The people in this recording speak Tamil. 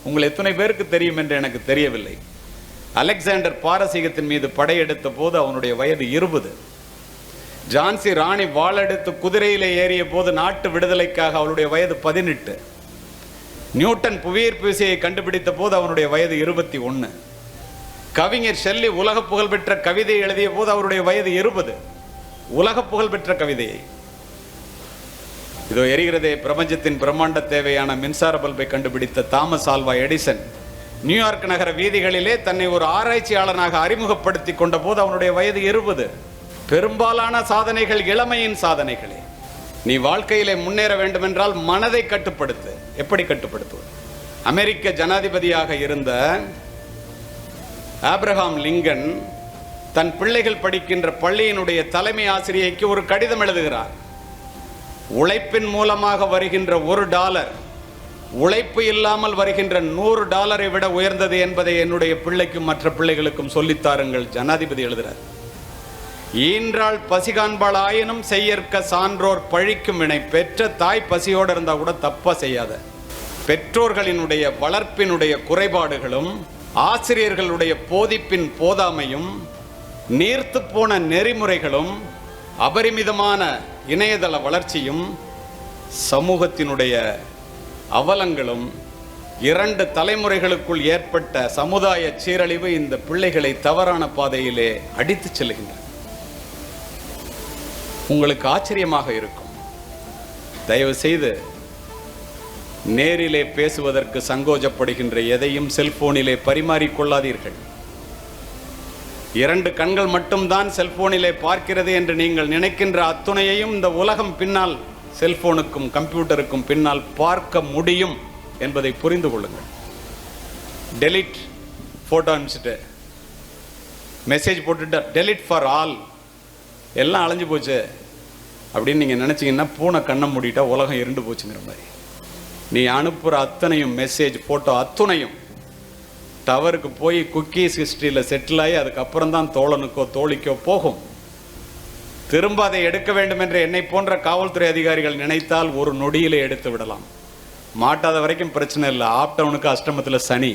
உங்கள் எத்தனை பேருக்கு தெரியும் என்று எனக்கு தெரியவில்லை. அலெக்சாண்டர் பாரசீகத்தின் மீது படையெடுத்த போது அவனுடைய வயது 20. ஜான்சி ராணி வாளெடுத்து குதிரையிலே ஏறிய போது நாட்டு விடுதலைக்காக அவளுடைய வயது 18. நியூட்டன் புவியீர்ப்பு விசையை கண்டுபிடித்த போது அவனுடைய வயது 21. கவிஞர் ஷெல்லி உலக புகழ்பெற்ற கவிதை எழுதிய போது அவருடைய வயது 20. உலக புகழ்பெற்ற கவிதையை. இதோ எரிகிறதே பிரபஞ்சத்தின் பிரம்மாண்ட தேவையான மின்சார பல்பை கண்டுபிடித்த தாமஸ் ஆல்வா எடிசன் நியூயார்க் நகர வீதிகளிலே தன்னை ஒரு ஆராய்ச்சியாளனாக அறிமுகப்படுத்தி கொண்ட போது அவனுடைய வயது 20. பெரும்பாலான சாதனைகள் இளமையின் சாதனைகளே. நீ வாழ்க்கையிலே முன்னேற வேண்டும் என்றால் மனதை கட்டுப்படுத்து. எப்படி கட்டுப்படுத்துவது? அமெரிக்க ஜனாதிபதியாக இருந்த ஆப்ரஹாம் லிங்கன் தன் பிள்ளைகள் படிக்கின்ற பள்ளியினுடைய தலைமை ஆசிரியைக்கு ஒரு கடிதம் எழுதுகிறார். உழைப்பின் மூலமாக வருகின்ற $1 உழைப்பு இல்லாமல் வருகின்ற $100 விட உயர்ந்தது என்பதை என்னுடைய பிள்ளைக்கும் மற்ற பிள்ளைகளுக்கும் சொல்லித்தாருங்கள். ஜனாதிபதி எழுதுகிறார். ஈன்றாள் பசி காண்பாள் ஆயினும் செய்யற்க சான்றோர் பழிக்கும் வினை. பெற்ற தாய் பசியோடு இருந்தா கூட தப்பா செய்யாத. பெற்றோர்களினுடைய வளர்ப்பினுடைய குறைபாடுகளும் ஆசிரியர்களுடைய போதிப்பின் போதாமையும் நீர்த்து போன நெறிமுறைகளும் அபரிமிதமான இணையதள வளர்ச்சியும் சமூகத்தினுடைய அவலங்களும் 2 தலைமுறைகளுக்குள் ஏற்பட்ட சமுதாய சீரழிவு இந்த பிள்ளைகளை தவறான பாதையிலே அடித்து செல்கின்றன. உங்களுக்கு ஆச்சரியமாக இருக்கும். தயவு செய்து நேரிலே பேசுவதற்கு சங்கோஜப்படுகின்ற எதையும் செல்போனிலே பரிமாறிக்கொள்ளாதீர்கள். 2 கண்கள் மட்டும்தான் செல்போனிலே பார்க்கிறது என்று நீங்கள் நினைக்கின்ற அத்துணையையும் இந்த உலகம் பின்னால், செல்போனுக்கும் கம்ப்யூட்டருக்கும் பின்னால் பார்க்க முடியும் என்பதை புரிந்து கொள்ளுங்கள். டெலிட் போட்டோ அனுப்பிச்சிட்டு மெசேஜ் போட்டுட்டு டெலிட் ஃபார் ஆல், எல்லாம் அழிஞ்சு போச்சு அப்படின்னு நீங்கள் நினச்சிங்கன்னா பூனை கண்ணை மூடிட்டா உலகம் இருண்டு போச்சுங்கிற மாதிரி. நீ அனுப்புகிற அத்தனையும் மெசேஜ் போட்டோ அத்துணையும் டவருக்கு போய் குக்கீஸ் ஹிஸ்ட்ரியில் செட்டில் ஆகி அதுக்கப்புறம் தான் தோழனுக்கோ தோழிக்கோ போகும். திரும்ப அதை எடுக்க வேண்டும் என்று என்னை போன்ற காவல்துறை அதிகாரிகள் நினைத்தால் ஒரு நொடியிலே எடுத்து விடலாம். மாட்டாத வரைக்கும் பிரச்சனை இல்லை. ஆப்டவுனுக்கு அஷ்டமத்தில் சனி.